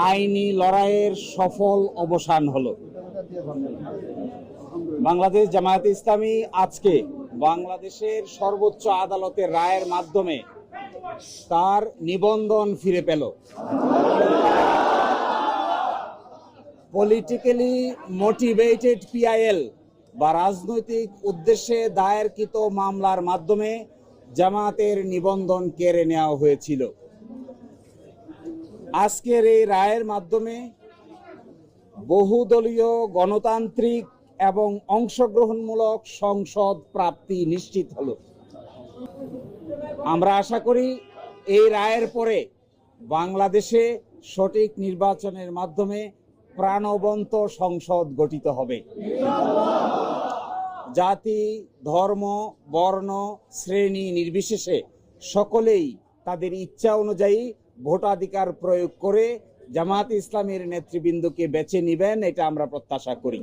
আইনি লড়াইয়ের সফল অবসান হলো। বাংলাদেশ জামায়াতে ইসলামী আজকে বাংলাদেশের সর্বোচ্চ আদালতের রায়ের মাধ্যমে তার নিবন্ধন ফিরে পেল। পলিটিক্যালি মোটিভেটেড পিআইএল বা রাজনৈতিক উদ্দেশ্যে দায়েরকৃত মামলার মাধ্যমে জামায়াতের নিবন্ধন কেড়ে নেওয়া হয়েছিল। আজকের এই রায়ের মাধ্যমে বহুদলীয় গণতান্ত্রিক এবং অংশগ্রহণমূলক সংসদ প্রাপ্তি নিশ্চিত হলো। আমরা আশা করি এই রায়ের পরে বাংলাদেশে সঠিক নির্বাচনের মাধ্যমে প্রাণবন্ত সংসদ গঠিত হবে। জাতি, ধর্ম, বর্ণ, শ্রেণী নির্বিশেষে সকলেই তাদের ইচ্ছা অনুযায়ী ভোটাধিকার প্রয়োগ করে জামায়াতে ইসলামীর নেতৃবৃন্দকে বেছে নেবেন, এটা আমরা প্রত্যাশা করি।